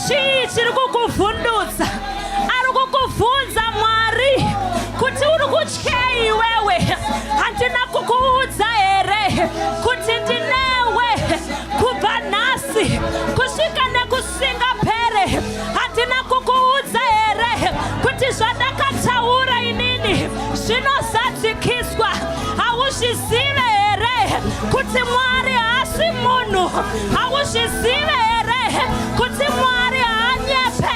chii chiri kukuvhundutsa? Ari kukuvhunza Mwari kuti uri kutyei wewe? Handina kukuudza here kuti ndinewe kubva nhasi kusvika nekusingapere? Handina kukuudza here kuti zvandakataura inini zvinozadzikiswa? Hauzvizive here kuti Mwari haasi munhu? Hauzvizive here kuti Mwari haanyepe?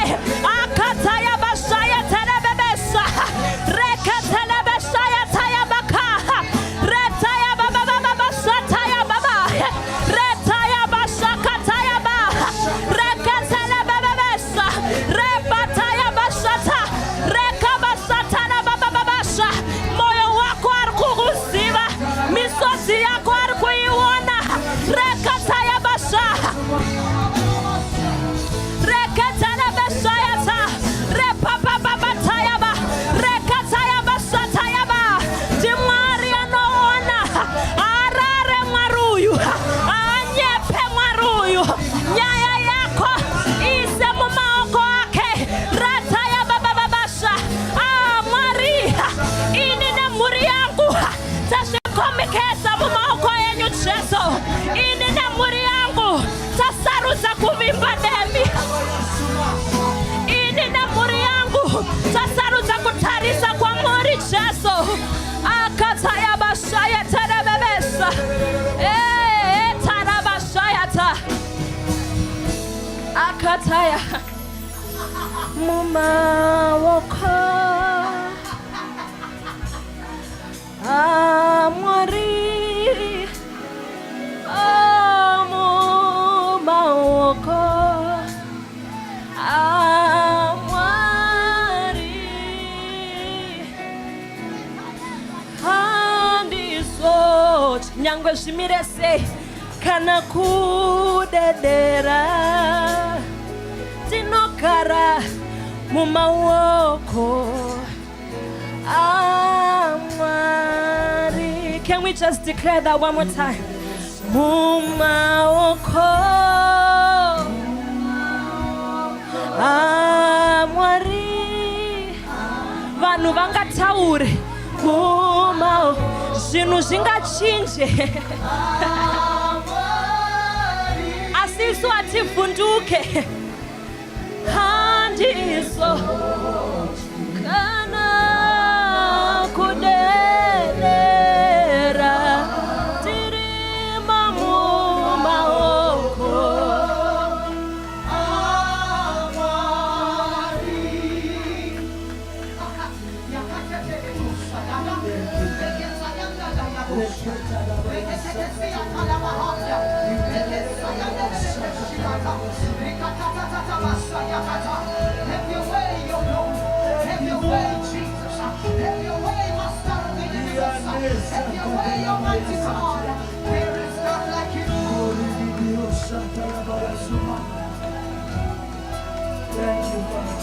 Akataya bashaya terebebesha rekatele beshaya taya baka retaya baba baba bashataya baba retaya bashakataya ba rekatele bebebesha rebataya bashata rekabashatana baba babasha. Moyo wako ari kukuziva, misozi yako ari kuiona. Rekataya basha rekatele beshaya ta repapa baba taya ba rekataya bashataya ba. Ndi Mwari anoona, arare Mwari uyu, anyepe Mwari uyu. Nyaya yako ise mumaoko ake. Rataya baba babasha. Mwari, ini nemhuri yangu tazvikomekeza mumaoko enyu Jesu. Ini nemhuri yangu tasarudza kuvimba nemi. Ini nemhuri yangu tasarudza kutarisa kwamuri Jesu. Akataya bashaya terebebesa tarabashaya ta akataya mumaoko Mwari, mumaoko Mwari, handizoti nyangwe zvimire sei kana kudedera, tinogara mumaoko Mwari. Can we just declare that one more time? Mumaoko Mwari. Vanhu vangataure mumaoko, zvinhu zvingachinje asi isu hativhunduke. Handizo kana kudedera, tiri mumaoko Have your way, your Lord. Have your way, Jesus. Have your way, Master of the universe. Have your way, Almighty God. There is none like you. Thank you, Father.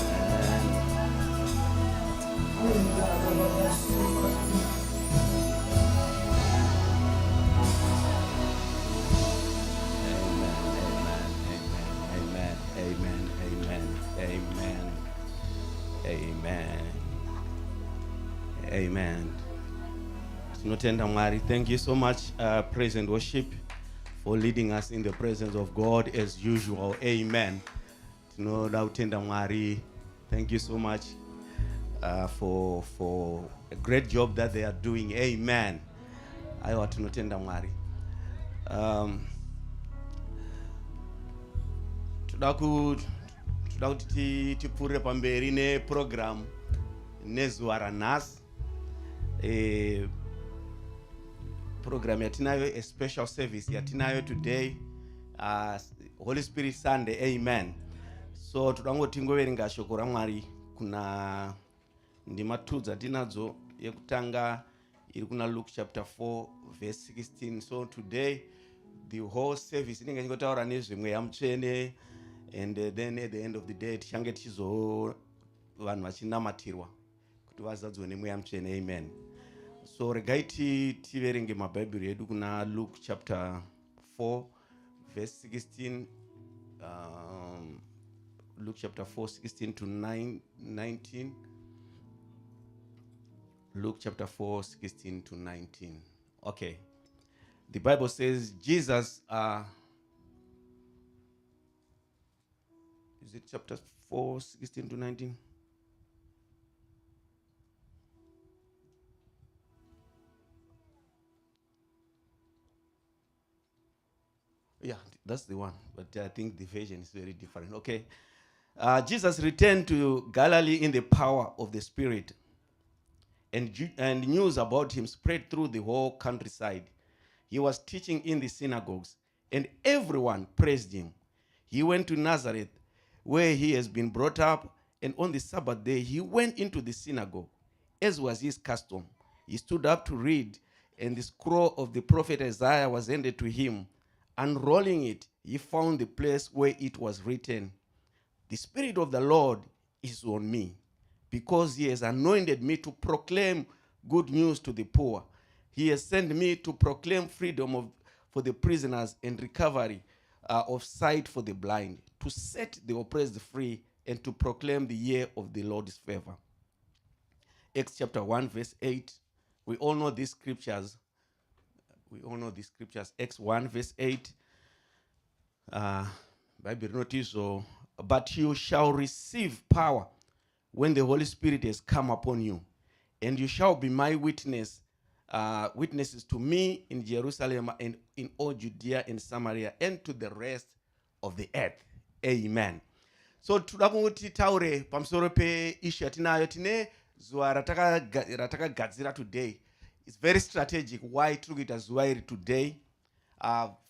Amen. Tinotenda Mwari. Thank you so much, praise and worship, for leading us in the presence of God as usual. Amen. Tinoda kutenda Mwari. Thank you so much for a great job that they are doing. Amen. Aiwa, tinotenda Mwari. Toda kuti tipfuure pamberi neprogram nezuva ranhasi. Program yatinayo, a special service yatinayo today, Holy Spirit Sunday. Amen. So tudangoti ngoverenga shoko raMwari kuna ndima 2 dzatinadzo. Yekutanga iri kuna Luke chapter 4 verse 16. So today the whole service inenge ingotaura nezvemweya mutsvene, and then at the end of the day tichange tichizo vanhu vachinamatirwa kuti vazadzwe nemweya mutsvene. Amen. So regai tiverenge mabhaibheri edu kuna Luke chapter 4 verse 16 Luke chapter 4, 16 to 19. Luke chapter 4, 16 to 19. Okay. The Bible says Jesus, is it chapter 4, 16 to 19? Yeah, that's the one. But I think the version is very different. Okay. Jesus returned to Galilee in the power of the Spirit, and news about him spread through the whole countryside. He was teaching in the synagogues, and everyone praised him. He went to Nazareth, where he has been brought up, and on the Sabbath day he went into the synagogue, as was his custom. He stood up to read, and the scroll of the prophet Isaiah was handed to him. Unrolling it, he found the place where it was written, "The Spirit of the Lord is on me, because he has anointed me to proclaim good news to the poor. He has sent me to proclaim freedom for the prisoners and recovery of sight for the blind, to set the oppressed free, and to proclaim the year of the Lord's favor." Acts chapter 1, verse 8. We all know these scriptures. Acts 1, verse 8. Bible notice, but you shall receive power when the Holy Spirit has come upon you, and you shall be my witnesses to me in Jerusalem and in all Judea and Samaria and to the rest of the earth. Amen. So toda kuti taure pamusoro pe issue yatinayo tine zuwa ratakagadzira today. It's very strategic why tiri kuita zuwa iri today.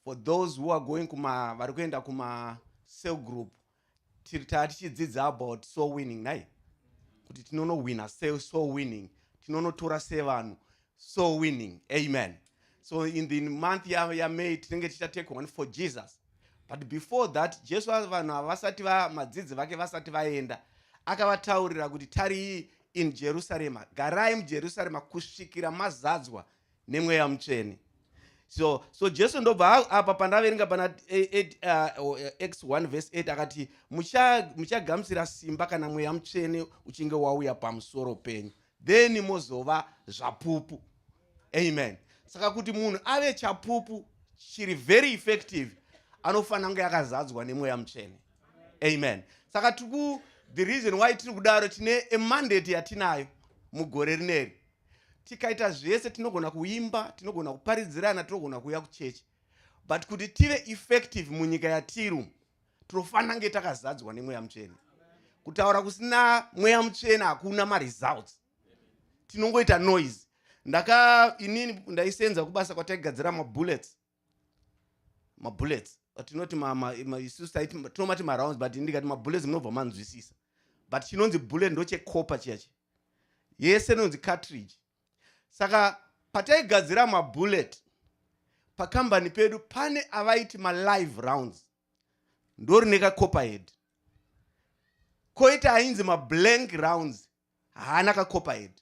For those who are going vari kuenda kuma cell group, tichidzidza about soul winning nai. Kuti tinonowina soul winning. Tinonotora sevanhu soul winning. Amen. So in the month ya May tinenge ticha one for Jesus. But before that, Jesu vanhu vasati madzidzi vake vasati vaenda, akavataurira kuti tari in Jerusalem, garai muJerusarema kusvikira mazadzwa nemweya mutsvene. So Jesu ndobva apa pandaverenga pana Acts 1 verse 8 akati muchagamuchira simba kana mweya mutsvene uchinge wauya pamusoro penyu, then mozova zvapupu. Amen. Saka kuti munhu ave chapupu chiri very effective, anofanira kunge akazadzwa nemweya mutsvene. Amen. Saka the reason why tiri kudaro tine a mandate yatinayo mugore rineri. Tikaita zvese tinogona kuimba, tinogona kuparidzirana, tinogona kuuya kuchechi. But kuti tive effective munyika yatiri, tinofanira kunge takazadzwa nemweya mutsvene. Kutaura kusina mweya mutsvene hakuna results. Tinongoita noise. Inini ndaisenza kubasa kwataigadzira mabullets. Tinoti tinomati marounds, but ndikati mabullets munobva manzwisisa. But chinonzi bullet ndochekopa chiyachi. Yese nonzi cartridge. Saka pataigadzira mabullet, pakambani pedu pane avaiti live rounds. Ndori neka copperhead. Koita ainzi blank rounds, haana ka copperhead.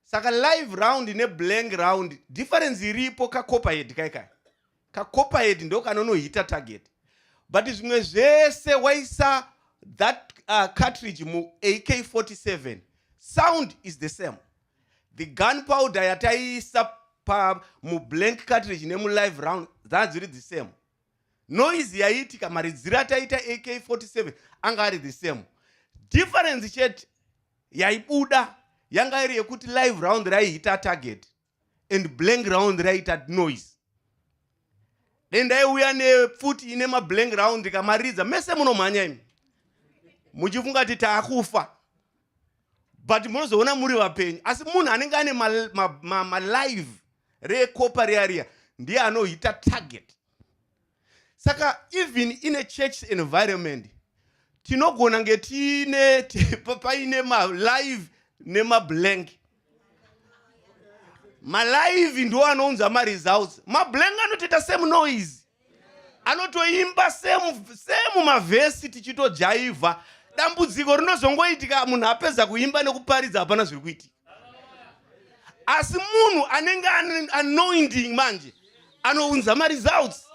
Saka live round ne blank round, difference iripo ka copperhead kaikai. Ka copperhead ndo kanonohita target. But zvimwe zvese waisa that cartridge mu AK-47, sound is the same. The gunpowder yataisa mu blank cartridge ne mu live round, that's really the same. Noise yaitika maridzira yataita AK-47 anga ari the same. Difference chet yaibuda yanga iri yekuti live round raihita target and blank round raihita noise. Then ndaiuya nefuti ine blank round ikamaridza mese munomhanya imi. Muchifunga kuti taakufa. But munozoona muri vapenyu. Asi munhu anenge ane live recopa rearia ndiye anohita target. Saka even in a church environment, tinogona nge paine live blank. Live ndo anonza results. Blank anotoita same noise. Anotoimba same mavhesi tichitojaiva. Dambudziko rinozongoitika munhu apedza kuimba nekuparidza hapana zviri kuitika. Asi munhu anenge anointing manje anounza results.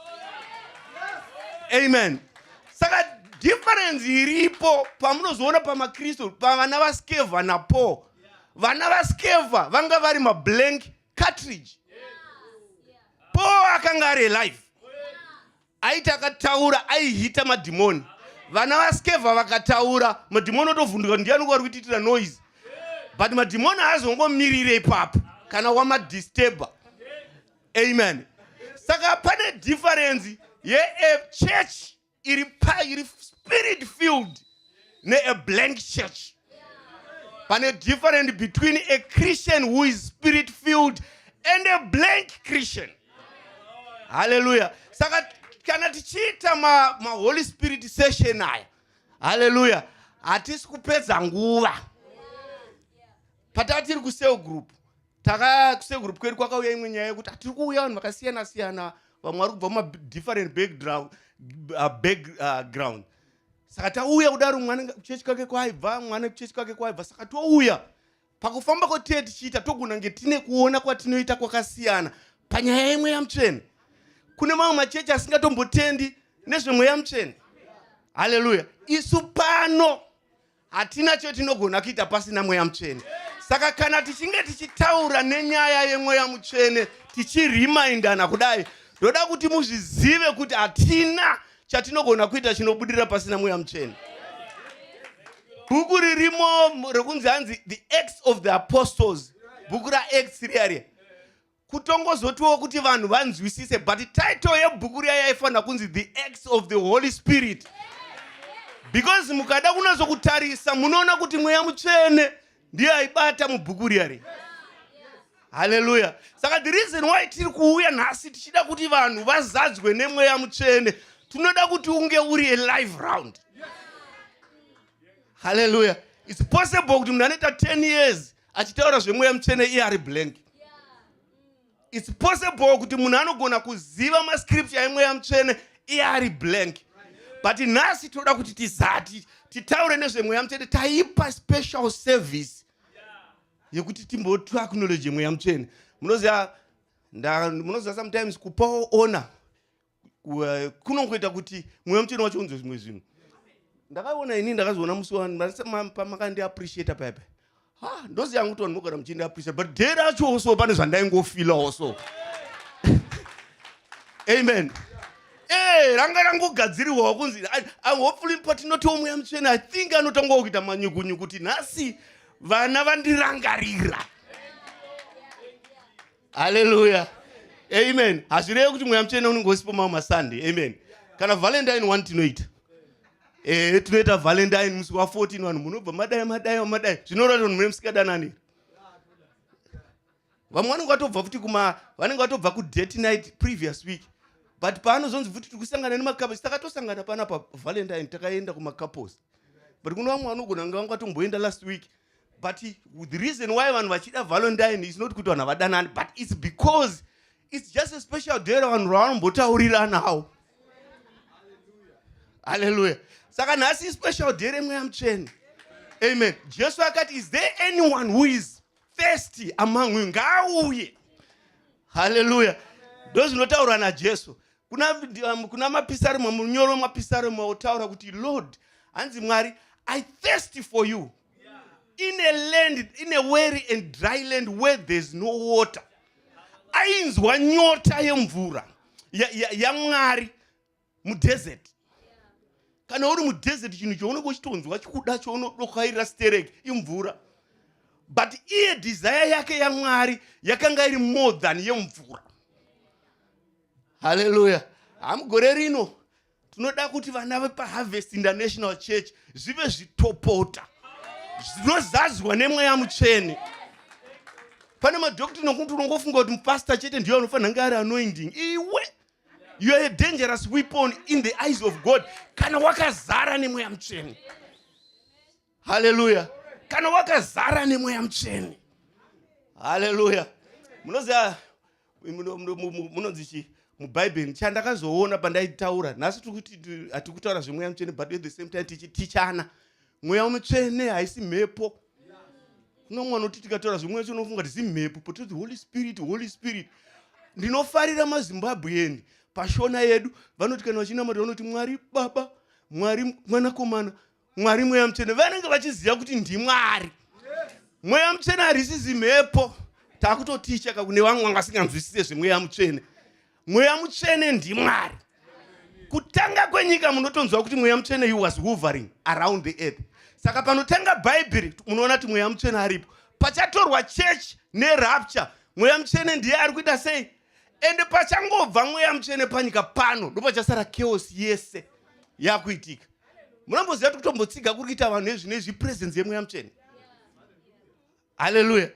Amen. Saka difference iripo pamunozoona pamakristu pavana vaskevha napaul. Vana vaskevha vanga vari mablank cartridge. Paul akanga ari alive. Aita akataura aihita madhimoni. Vana vaskevha vakataura madhimoni otovhunduka ndiani kwari kuitira noise. But madhimoni haazongomirire ipapo kana wamadisturber. Amen. Saka pane difference a church iri spirit filled ne a blank church. Pane difference between a Christian who is spirit filled and a blank Christian. Hallelujah. Saka kana tichita ma Holy Spirit session aya. Hallelujah. Atisi kupedza nguva. Patati tiri kuseo group. Taka kuseo group kwedu kwakauya imwe nyaya yekuti tiri kuuya vanhu vakasiyana siyana vamwe vari kubva different background. Saka tauya kudaro mwana kuchechi kwake kwaibva, mwana kuchechi kwake kwaibva. Saka touya pakufamba kwotete tichiita togona nge tine kuona kwatinoita kwakasiyana panyaya imwe yamutsvene. Kune mamwe machechi asingatombotendi nezvemweya mutsvene. Hallelujah. Isu pano hatina chotinogona kuita pasina mweya mutsvene. Saka kana tichinge tichitaura nenyaya yemweya mutsvene tichirimindana kudai, ndoda kuti muzvizive kuti hatina chatinogona kuita chinobudira pasina mweya mutsvene. Bhuku ririmo rekunzi hanzi the Acts of the Apostles, bhuku raActs riyari, kutongozotiwo kuti vanhu vanzwisise, but title yebhuku riya yaifanira kunzi the Acts of the Holy Spirit. Because mukada kunazokutarisa munoona kuti mweya mutsvene ndiye aibata mubhuku riyari. Hallelujah. Saka the reason why tiri kuuya nhasi tichida kuti vanhu vazadzwe nemweya mutsvene, tunoda kuti unge uri a live round. Hallelujah. It's possible kuti munhu anoita 10 years achitaura zvemweya mutsvene iye ari blank. It's possible kuti munhu anogona kuziva mascripture emweya mutsvene iye ari blank. But nhasi toda kuti tizati titaure nezvemweya mutsvene, taipa special service yekuti timbotwa acknowledge mweya mutsvene. Munoziva sometimes kupawo honor kunongoita kuti mweya mutsvene wacho unzwe zvimwe zvinhu. Ndakaona ini ndakazoona musi pamakandi appreciate paipa. Ndoziva kuti vanhu mogara muchindi appreciate, but day racho also pane zvandaingofila also. Amen. Ranga rangogadziriwa kunzi hopefully patinotiwo mweya mutsvene I think anotangwa kuita manyukunyu kuti nhasi vana vandirangarira. Hallelujah. Amen. Hazvirevi kuti mweya mutsvene unongosipo mamwe maSunday. Amen. Kana Valentine 1 tinoita. Tunoita Valentine musi wa14 vanhu munobva madai. Zvinoreva kuti mune musikadanani. Vamwe vanenge vatobva futi vanenge vatobva kudate night previous week. But paanozonzi futi tikusangana nemakapos, takatosangana pana pa Valentine takaenda kumakapos. But kuna vamwe vanogona nga vangatomboenda last week. But the reason why vanhu vachida Valentine is not kuti vanhu vadanani, but it's because it's just a special day vanhu vanombotaurira hawo. Hallelujah. Saka nhasi special day remweya mutsvene. Amen. Jesu akati, is there anyone who is thirsty among you? Ngaauye. Hallelujah. Those zvinotaurwa naJesu. Kuna mapisarema munyoro mapisarema otaura kuti Lord, hanzi Mwari, I thirsty for you. In a land, in a weary and dry land where there's no water. Ainzwa nyota yemvura ya Mwari mu desert. Kana uri mu desert chinhu chounenge uchitonzwa chikuda chounodokairira stereki imvura. But iye desire yake yaMwari yakanga iri more than yemvura. Hallelujah. Amugore rino tunoda kuti vana vepa Harvest International Church zvive zvitopota zvinozadzwa nemweya mutsvene. Pane madhoktrine okuti unongofunga kuti mupastor chete ndiye anofanira kunge ari anointing. Iwe, you are a dangerous weapon in the eyes of God kana wakazara nemweya mutsvene. Hallelujah. Kana wakazara nemweya mutsvene. Hallelujah. Munoziva munonzi muBhayibheri chandakazoona pandaitaura, nhasi hatikutaura zvemweya mutsvene, but at the same time tichitichana. Mweya mutsvene haisi mhepo. Kuna mwana anoti tikataura zvemweya mutsvene unofunga kuti zimhepo, but Holy Spirit, Holy Spirit. Ndinofarira maZimbabwean pashona yedu vanoti kana vachinamata vanoti Mwari Baba, Mwari mwanakomana, Mwari mweya mutsvene, vanenge vachiziva kuti ndimwari. Mweya mutsvene harisizi mhepo. Takutoticha kune vamwe vasinganzwisise zvemweya mutsvene. Mweya mutsvene ndimwari. Kutanga kwenyika munotonzwa kuti mweya mutsvene he was hovering around the earth. Saka panotanga Bible munoona kuti mweya mutsvene aripo. Pachatorwa church nerapture, mweya mutsvene ndiye ari kuita sei? Ende pachangobva mweya mutsvene panyika pano, ndopachasara chaos yese yakuitika. Munomboziva kuti kutombotsiga kuri kuita vanhu nezvinezvi presence yemweya mutsvene. Hallelujah.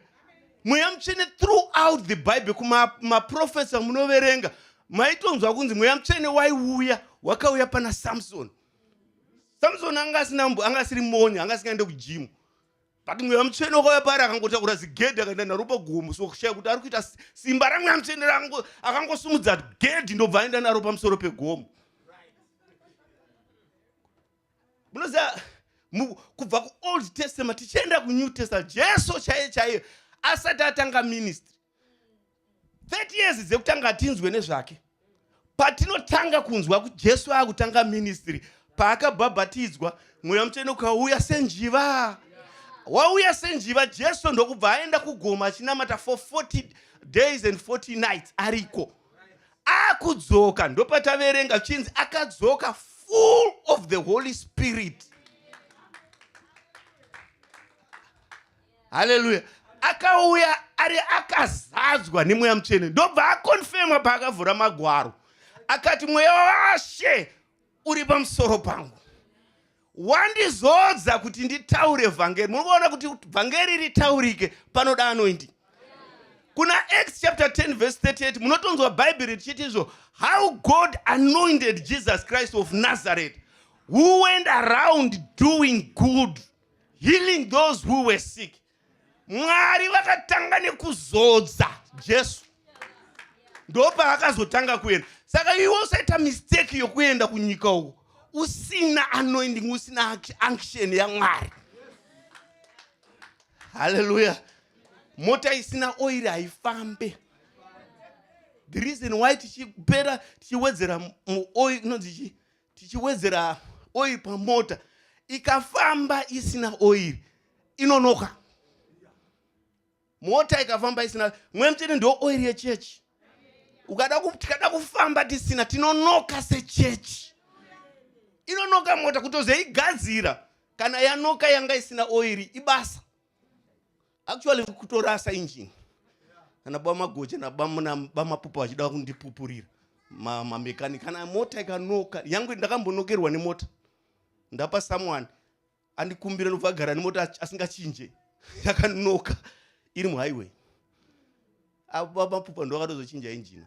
Mweya mutsvene throughout the Bible kumaprofesa munoverenga maitonzwa kunzi mweya mutsvene waiuya, wakauya pana Samson. Samson anga asiri monye, anga asingaende kujimu. But mweya mutsvene wakauya pari akangotakura zigedhi akaenda naro pagomo, so kushaya kuti ari kuita simba ramweya mutsvene akangosumudza gedhi ndobva aenda naro pamusoro pegomo. Munoziva kubva kuOld Testament tichienda kuNew Testament, Jesu chaiye asati atanga ministry 30 years dzekutanga tinzwe nezvake. Patinotanga kunzwa kuti Jesu akutanga ministry, paakabhabhatidzwa mweya mutsvene ukauya senjiva. Wauya senjiva, Jesu ndokubva aenda kugomo achinamata for 40 days and 40 nights ariko. Akudzoka ndopataverenga chinzi akadzoka full of the Holy Spirit. Hallelujah. Akauya ari akazadzwa nemweya mutsvene, ndobva akonfirma paakavhura magwaro akati mweya waShe uri pamusoro pangu, wandizodza kuti nditaure vhangeri. Munoona kuti vhangeri ritaurike panoda anoindi. Kuna Acts chapter 10 verse 38 munotonzwa Bible richiti izvo, how God anointed Jesus Christ of Nazareth, who went around doing good, healing those who were sick. Mwari vakatanga nekuzodza Jesu, ndopa akazotanga kuenda. Saka iwe usaita mistake yokuenda kunyika uko usina anointing, usina action ya Mwari. Hallelujah. Mota isina oil haifambe. The reason why tichiwedzera oil, tichiwedzera oil pamota, ikafamba isina oil inonoka. Mota ikafamba isina, mweya mutsvene ndio oil yechechi. Tikada kufamba tisina, tinonoka sechechi. Inonoka mota kutozoigadzira kana yanoka yanga isina oil ibasa. Actually kutorasa engine. Kana bamagoje na bamapupa vachida kundipupurira mamekanika. Kana mota ikanoka, yangu ndakambonokerwa nemota. Ndapa someone andikumbira novagara nemota asingachinje. Yakanoka iri muhighway. Bamapupa ndo akatozochinja engine.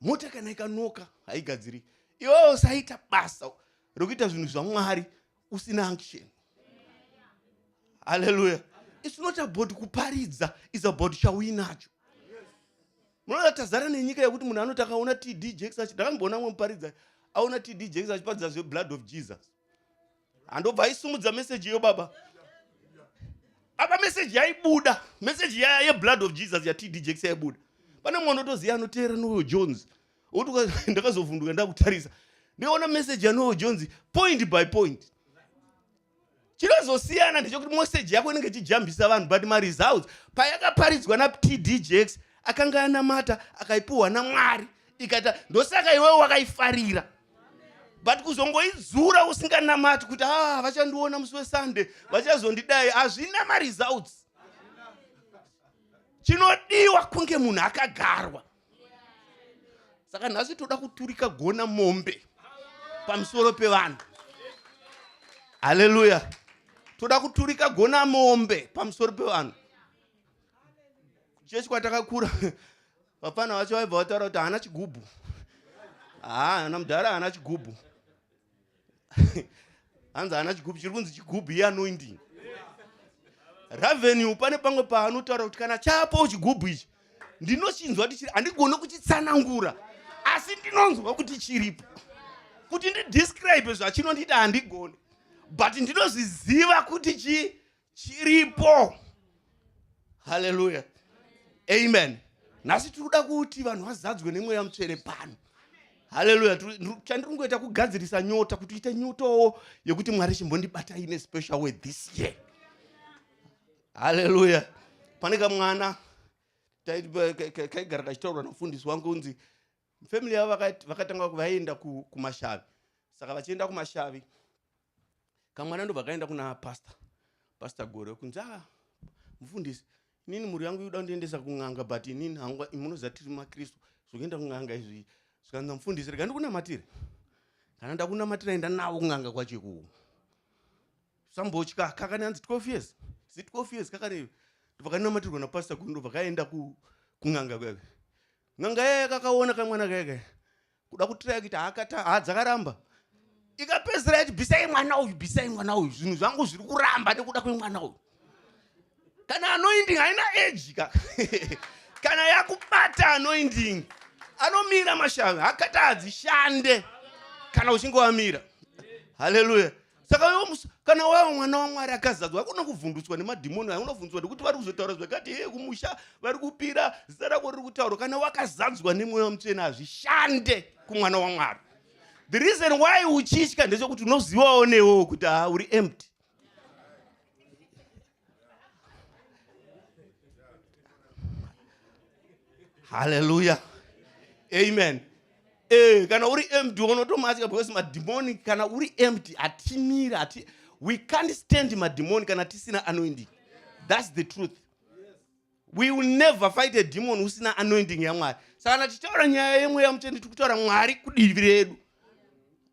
Mota kana ikanoka haigadziri. Iwe usaita basa rokuita zvinhu zvaMwari usina action. Hallelujah. It's not about kuparidza, it's about chauinacho. Munoona tazara nenyika yekuti munhu anoti akaona TD Jakes ndakamboona mwe muparidza aona TD Jakes achiparidza zve blood of Jesus. Andobva aisumudza message yo baba. Apa message yaibuda, message ye blood of Jesus ya TD Jakes yaibuda. Pane mwana otoziya anoteera no Jones. Otuka ndakazovhunduka ndakutarisa. Ndiona message ya no Jones point by point. Chinozosiyana ndechekuti message yako inenge ichijambisa vanhu, but ma results payakaparidzwa na TD Jakes akanga anamata akaipuwa naMwari ikata ndosaka iwe wakaifarira. But kuzongoidzura usinganamati kuti vachandiona musi weSunday vachazondidai, hazvina ma results. Chinodiwa kunge munhu akagarwa. Saka nhasi toda kuturika gona mombe pamusoro pevanhu. Hallelujah. Toda kuturika gona mombe pamusoro pevanhu. Chechi kwatakakura vapana vacho vaibva vataura kuti hana chigubhu. Ana mudhara hana chigubhu. Hanzi hana chigubhu, chiri kunzi chigubhu yeanointing. Revenue pane pamwe paanotaura kuti kana chapo chigubhu ichi ndinochinzwa kuti handigoni kuchitsanangura, asi ndinonzwa kuti chiripo. Kuti ndidescribe zvachinondita handigoni, but ndinozviziva kuti chiripo. Hallelujah. Amen. Nasi tikuda kuti vanhu vazadzwe nemweya mutsvene pano. Hallelujah. Chandiri ngoita kugadzirisa nyota kuti ite nyotawo yekuti Mwari chimbondibata ine special way this year. Hallelujah. Pane kamwana kaigara kachitaurwa namufundisi wangu unzi family yavo vakatanga vaenda kumashavi. Saka vachienda kumashavi kamwana ndo vakaenda kuna pastor Gore kunzi mufundisi inini muri yangu yoda kundiendesa kung'anga but inini hangwa munoziva tiri maKristu zvokuenda kung'anga izvi zvikanzi mufundisi rega ndikunamatire kana ndakunamatira enda nawo kung'anga kwacho ikuwo sambotya kakani hanzi 12 years 12 years kakani vakanamatirwa napastor Gore ndo vakaenda kung'anga kwake ng'anga yeye kakaona kamwana keke kuda kutiraya kuti dzakaramba ikapedzera iti bisai mwana uyu zvinhu zvangu zviri kuramba nekuda kwemwana uyu kana anoinding haina age kana yakubata anoinding anomira mashavi akati adzishande kana uchinge wamira. Haleluya. Saka kana wewe mwana wa Mwari akazadzwa hakuna kuvhundutswa nemadhimoni, haunavhundutswa nekuti vari kuzotaura zvakati kumusha vari kupira zita rako riri kutaura. Kana wakazadzwa nemweya mutsvene hazvishande kumwana wa Mwari. The reason why uchitya ndechekuti unozivawo newewo kuti uri empty. Hallelujah. Amen. Kana uri empty unotomatika because madhimoni kana uri empty atimira we can't stand madhimoni kana tisina anointing. That's the truth. We will never fight a demon usina anointing yaMwari. Saka tichitaura nyaya yemweya mutsvene tikutaura Mwari kudivi redu.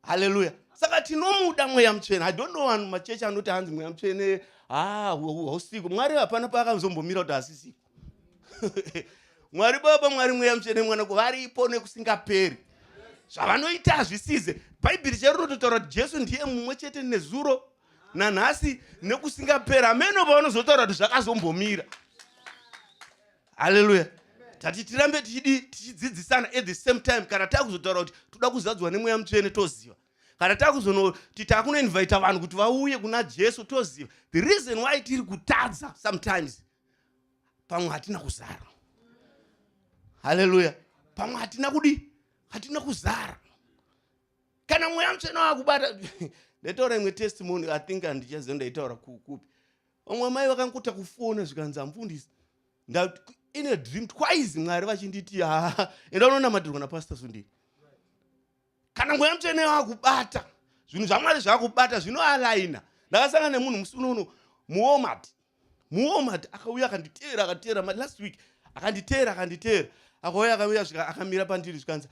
Hallelujah. Saka tinomuda mweya mutsvene. I don't know vanhu machechi anoti hanzi mweya mutsvene hausiku. Mwari hapana paakazombomira kuti hasisiku. Mwari Baba, Mwari mweya mutsvene mwanako varipo nekusingaperi. Zvavanoita hazvisize. Bhaibheri chero rinototaura kuti Jesu ndiye mumwe chete nezuro nanhasi nekusingapera. Ameno pavanozotaura kuti zvakazombomira. Hallelujah. Tati tirambe tichidzidzisana at the same time kana takuzotaura kuti toda kuzadzwa nemweya mutsvene toziva. Kana takuzonoti takunoinvite vanhu kuti vauye kuna Jesu toziva. The reason why tiri kutadza sometimes pamwe hatina kuzara. Hallelujah. Pamwe hatina kuzara. Kana mweya mutsvene wakubata ndetaura imwe testimony I think andichaziva ndaitaura kupi. Vamwe mai vakangokuta kufona zvikanzi mufundisi in a dream twice Mwari vachinditi enda unonamatirwa napastor Sundini. Kana mweya mutsvene wakubata zvinhu zvaMwari zvakubata zvinoalaina. Ndakasangana nemunhu musi unono muomati akauya akanditeera last week akanditeera akauya akamira pandiri zvikanzi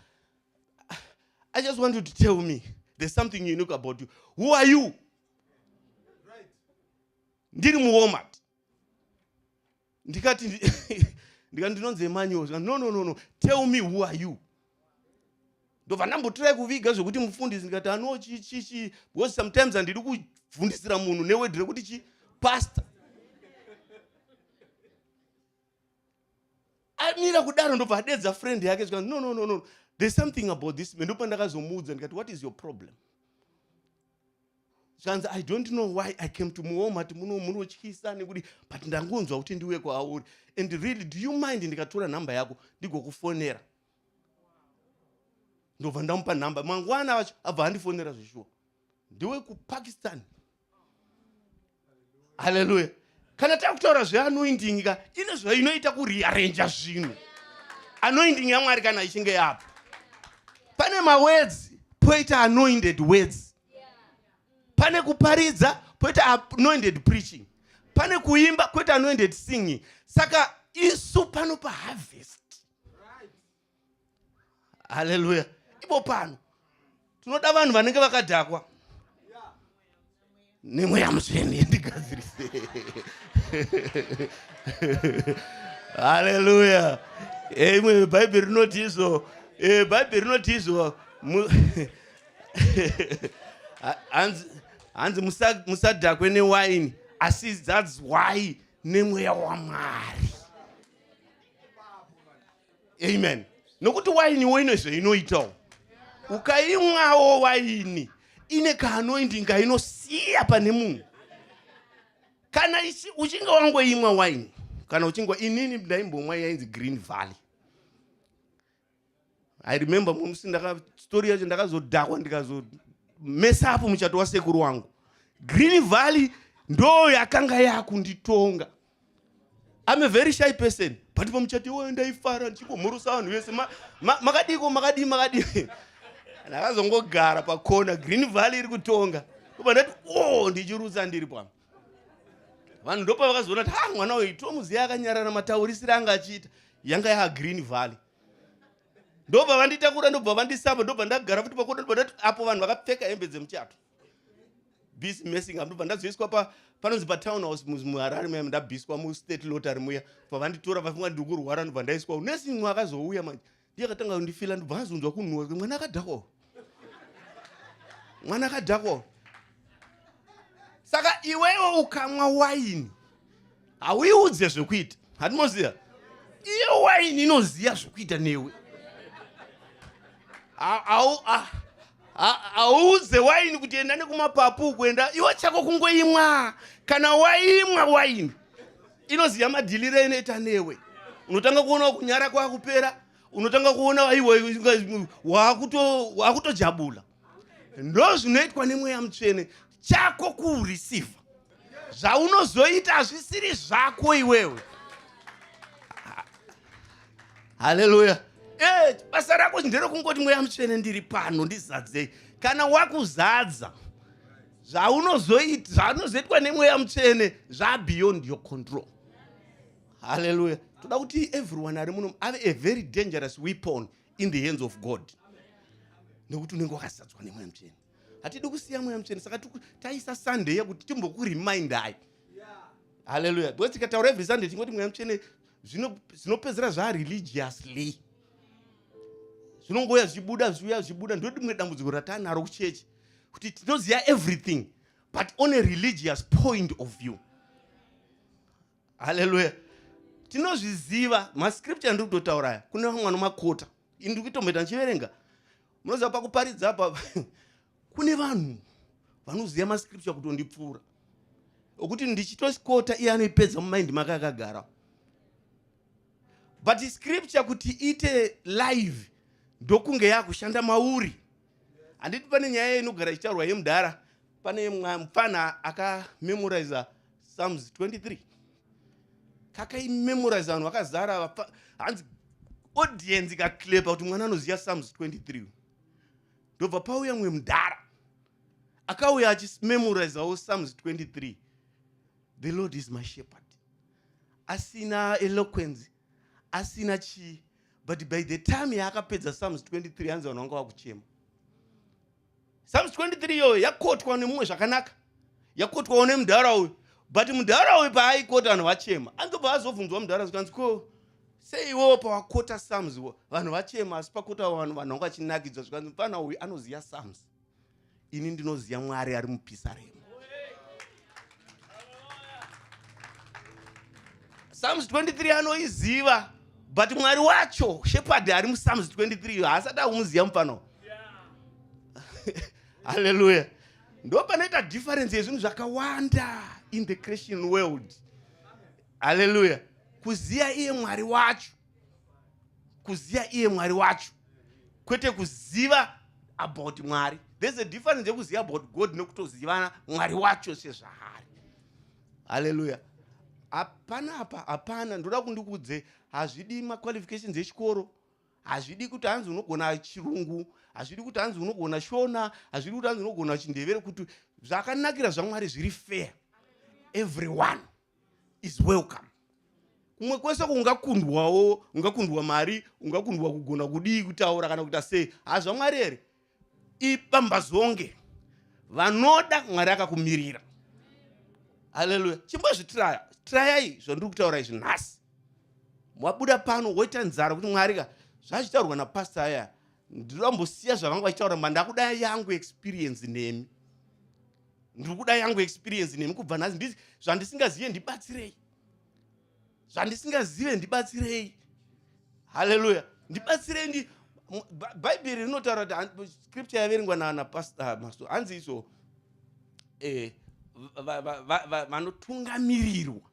I just want you to tell me there's something unique about you. Who are you? Ndiri muomati ndikati ndinonzi Emmanuel. No. Tell me who are you? Ndobva ndambotirai kuviga zvokuti mufundisi ndikati chichi because sometimes handidi kuvhundisira munhu newedhi rekuti chi pastor. Amira kudaro ndobva adedza friend yake zvikanzi no. There's something about this man. Ndopa ndakazomuudza ndikati what is your problem? Zvikanzi I don't know why I came to muomati munotyisa nekuti but ndangonzwa kuti ndiwe kwauri. And really do you mind ndikatora namba yako ndigokufonera? Ndobva ndamupa namba. Mangwana wacho abva andifonera zveshuwa. Ndiwe kuPakistan. Hallelujah. Kana takutaura zveanointing ine zvainoita kurearrange zvinhu. Anointing yaMwari kana ichinge yapo. Pane mawords poita anointed words. Pane kuparidza poita anointed preaching. Pane kuimba poita anointed singing. Saka isu pano pa harvest. Hallelujah. Ipo pano tinoda vanhu vanenge vakadhakwa nemweya mutsvene ndigadzirise. Hallelujah. Imwe Bhaibheri rinoti izvo. Bhaibheri rinoti izvo. Hanzi musadhakwe newaini asi zadzwai nemweya waMwari. Amen. Nokuti waini woinezve inoitawo. Ukaimwawo waini ine kaanointing kainosiya pane munhu. Kana uchinge wangoimwa waini kana uchinge inini ndaimbomwa yainzi Green Valley. I remember musi story yacho ndakazodhakwa ndikazomesa apo muchato wasekuru wangu. Green Valley ndo yakanga yakunditonga. I'm a very shy person. But pamuchati ndaifara ndichimbomurusa vanhu vese makadi. Ndakazongogara pakona Green Valley iri kutonga. Kuba ndati ndichirusa ndiri pamwe. Vanhu ndopa vakazoona kuti mwana uyu tomuziya akanyarara mataurisiro anga achiita. Yanga ya Green Valley. Ndobva vanditakura ndobva vandisamba ndobva ndagara futi pakona ndobva ndati apo vanhu vakapfeka hembe dzemuchato. Bisi messing up ndobva ndazoiswa panonzi town house muHarare muya ndabhiswa state lottery muya pavanditora vafunga ndiri kurwara ndobva ndaiswa unesi mwe akazouya manje ndiye akatanga kundifila ndobva azonzwa kunhuwa mwana akadhakwa. Saka iwewe ukamwa waini hauiudze zvekuita. Hatimoziya iyo waini inoziya zvekuita newe. Auudze waini kuti endane kumapapu kuenda iwe chako kungoimwa. Kana waimwa waini inoziya madhilire inoita newe. Unotanga kuona kunyara kwakupera, unotanga kuona wakutojabula. Ndo zvinoitwa nemweya mutsvene. Chako kureceive. Zvaunozoita hazvisiri zvako iwewe. Hallelujah. Basa rako ndero kungoti mweya mutsvene ndiri pano ndizadzei. Kana wakuzadza zvaunozoitwa nemweya mutsvene beyond your control. Hallelujah. Toda kuti everyone ari muno have a very dangerous weapon in the hands of God. Nekuti unenge wakazadzwa nemweya mutsvene. Hatidi kusiya mweya mutsvene saka taisa Sunday yakuti timbokuremindai. Hallelujah. Because tikataura every Sunday tingoti mweya mutsvene zvinopedzera religiously. Zvinongoya zvibuda ndoti mwe dambudziko ratanaro kuchechi kuti tinoziya everything but on a religious point of view. Hallelujah. Tinozviziva mascripture ndiri kutotauraya kune vamwe vanomakota. Ndiri kutomboita ndichiverenga. Munoziva pakuparidza apa kune vanhu vanoziya mascripture kutondipfuura. Okuti ndichitosикota iye anoipedza mumaindi make akagara. But scripture kuti ite live ndokunge yakushanda mauri. Handiti pane nyaya inogara ichitaurwa yemudhara. Pane mufana akamemoriza Psalms 23. Kakaimemoriza vanhu vakazara hanzi audience ikaklepa kuti mwana anoziya Psalms 23. Ndobva pauya mumwe mudhara akauya achimemorizawo Psalms 23. The Lord is my shepherd. Asina eloquence, asina chi. But by the time yaakapedza Psalms 23 hanzi vanhu vanga vakuchema. Psalms 23 yo yakotwa nemumwe zvakanaka. Yakotwa nemudhara uyu. But mudhara uyu paaikota vanhu vachema. Andobva azobvunzwa mudhara zvikanzi ko sei iwewo pawakota Psalms vanhu vachema asi pakota vanhu vanga vachinakidzwa zvikanzi mufana uyu anoziya Psalms. Ini ndinoziya Mwari ari muPisarema. Psalms 23 anoiziva. But Mwari wacho shepherd ari muPsalms 23 haasati akumuziya mufana. Hallelujah. Ndo panoita difference yezvinhu zvakawanda in the Christian world. Hallelujah. Kuziya iye Mwari wacho. Kuziya iye Mwari wacho. Kwete kuziva about Mwari. There's a difference yekuziya about God nekutozivana Mwari wacho sezvahari. Hallelujah. Hapana ndoda kundikudze hazvidi maqualifications echikoro. Hazvidi kuti hanzi unogona chirungu, hazvidi kuti hanzi unogona Shona, hazvidi kuti hanzi unogona chindevere kuti zvakanakira zvaMwari zviri fair. Everyone is welcome. Kumwe kwese ungakundwa mari, ungakundwa kugona kudii kutaura kana kuita sei. HaZvaMwari here ipambazonge. Vanoda Mwari akakumirira. Hallelujah. Chimbozvitraya. Trayai zvandiri kutaura izvi nhasi. Mwabuda pano woita nzara kuti Mwari zvachitaurwa napastor aya ndinombosiya zvavanga vachitaura mandakuda yangu experience nemi. Ndiri kuda yangu experience nemi kubva nhasi zvandisingazive ndibatsirei. Zvandisingazive ndibatsirei. Hallelujah. Ndibatsirei Bible rinotaura kuti scripture yaverengwa napastor Master hanzi iso vanotungamirirwa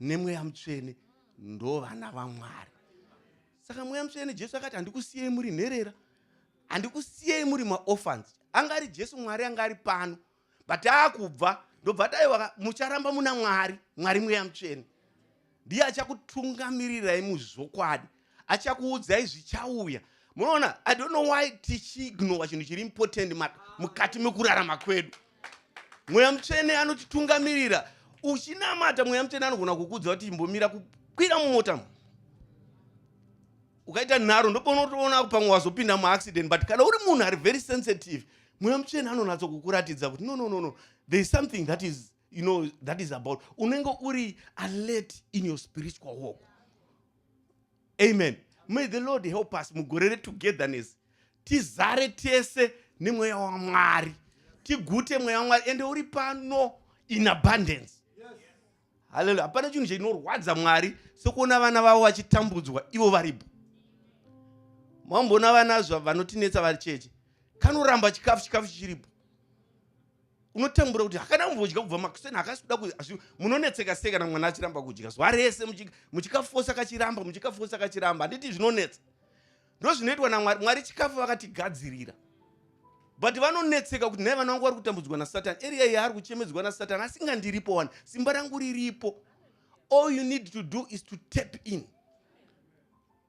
nemweya mutsvene ndo vana vaMwari. Saka mweya mutsvene Jesu akati handikusiyei muri nherera, handikusiyei muri maorphans. Angari Jesu Mwari angari pano, but akubva ndobva taiwa mucharamba muna Mwari, Mwari mweya mutsvene. Ndiye achakutungamirirai muzvokwadi, achakuudzai zvichauya. Munoona, I don't know why tichiignore chinhu chiri important mukati mekurarama kwedu. Mweya mutsvene anotitungamirira. Uchinamata mweya mutsvene anogona kukudza kuti imbomira kukwira mumota. Ukaita nharo ndoponotoona pamwe wazopinda muaccident, but kana uri munhu ari very sensitive, mweya mutsvene anonatso kukuratidza kuti no, there is something that is, that is about. Unenge uri alert in your spiritual walk. Amen. May the Lord help us mugorere togetherness. Tizare tese nemweya waMwari. Tigute mweya waMwari ende uri pano in abundance. Hallelujah. Hapana chinhu chinorwadza Mwari sekuona vana vavo vachitambudzwa ivo varipo. Mwambona vana vanotinetsa vari cheche. Kanoramba chikafu chichiripo. Unotambura kuti hakana mvodya kubva makuseni akasuda munonetseka seka na mwana achiramba kudya. Zuva rese muchikafosa kachiramba. Handiti zvinonetsa. Ndo zvinoitwa naMwari. Mwari chikafu vakatigadzirira. But vanonetseka kuti naye vana vangu vari kutambudzwa naSatani. Area yaari kuchemedzwa naSatani asingandiripo wani. Simba rangu riripo. All you need to do is to tap in.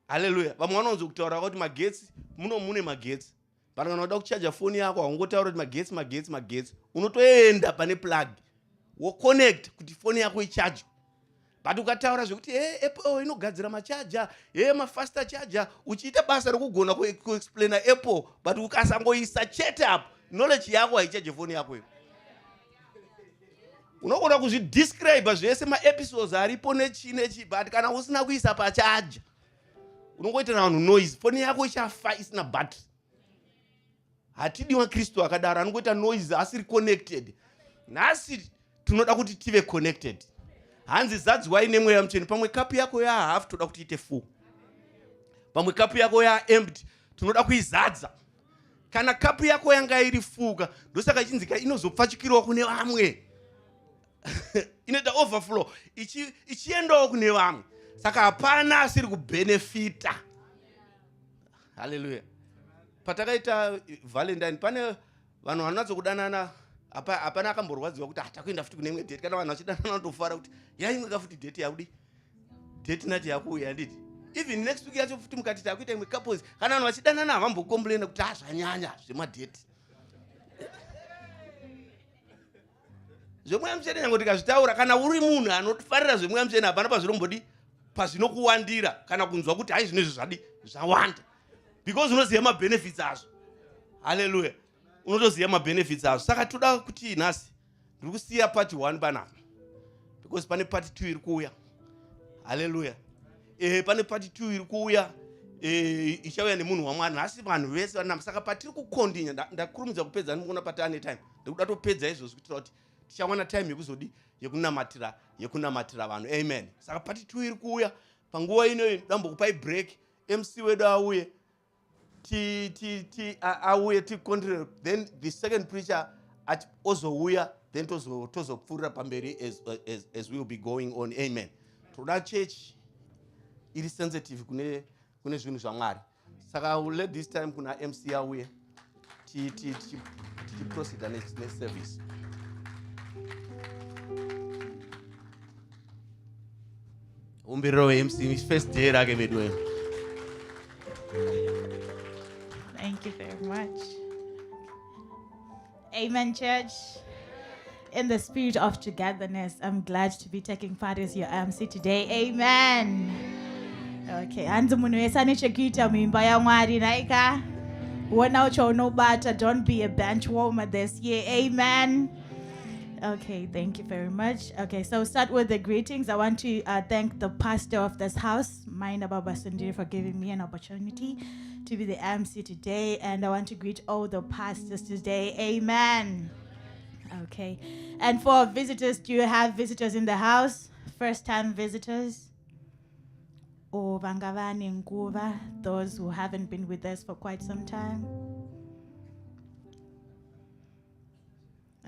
Hallelujah. Vamwe vanonzo kutaura kuti magetsi, mune magetsi. Kana unoda kuchaja phone yako haungotaura kuti magetsi. Unotoenda pane plug. Wo connect kuti phone yako icharge. But ukataura zvekuti Apple inogadzira machaja, mafaster charger, uchiita basa rekugona kuexplaina Apple, but ukasangoisa chat up, knowledge yako haichaje phone yako iyo. Unogona kuzvidescribe zvese maepisodes aripo nechi, but kana usina kuisa pachaja, unongoita vanhu noise, phone yako ichafa isina battery. Hatidi wa Kristo akadaro anongoita noise asiri connected. Nasi tunoda kuti tive connected. Hanzi zadzwai nemweya mutsvene. Pamwe kapu yako ya half toda kuti ite full. Pamwe kapu yako ya empty tunoda kuizadza. Kana kapu yako yanga iri full, ndosaka chinzika inozopfachukirwa kune vamwe. Inoita overflow ichiendawo kune vamwe. Saka hapana asiri kubenefita. Hallelujah. Patakaita Valentine pane vanhu vanatso kudanana. Hapana akamborwadziwa kuti hatakuenda futi kune imwe date. Kana vanhu vachidanana vanotofara kuti yaimweka futi date yakudi. Date nati yakuuya handiti. Even next week yacho futi mukati takuita imwe couples. Kana vanhu vachidanana havambocomplaina kuti zvanyanya zvemadate. Zvemweya mutsvene nyange tikazvitaura, kana uri munhu anofarira zvemweya mutsvene hapana pazvirombodi pazvinokuwandira kana kunzwa kuti hai zvinhu izvi zvawanda. Because unoziva mabenefits azvo. Hallelujah. Unotoziva mabenefits azvo. Saka toda kuti nhasi ndiri kusiya part 1 panapa. Because pane part 2 iri kuuya. Hallelujah. Pane part 2 iri kuuya. Ichauya nemunhu waMwari. Nhasi vanhu vese vanama. Saka patiri kukondinya ndakurumidza kupedza ndikuona patane time. Ndikuda topedza izvozvo kuitira kuti tichawana time yekuzodi yekunamatira vanhu. Amen. Saka part 2 iri kuuya. Panguva ino ndambokupai break. MC wedu auye. Auye tikontrol. Then the second preacher ozouya. Then tozopfuurira pamberi as we will be going on. Amen. Toda church iri sensitive kune zvinhu zvaMwari. Saka I will let this time kuna MC auye. Proceed the next service. Umbiro MC first day rake bedwe. Thank you very much. Amen, church. In the spirit of togetherness, I'm glad to be taking part as your MC today. Amen. Okay, hanzi munhu wese ane chekuita muimba yaMwari naika. Wona uchaunobata, don't be a bench warmer this year. Amen. Okay, thank you very much. Okay, so start with the greetings. I want to thank the pastor of this house, Maina Baba Sundiri, for giving me an opportunity to be the MC today. And I want to greet all the pastors today. Amen. Okay. And for visitors, do you have visitors in the house? First-time visitors? Or Vangavani Nguva, those who haven't been with us for quite some time?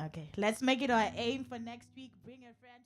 Okay, let's make it our aim for next week. Bring a friend.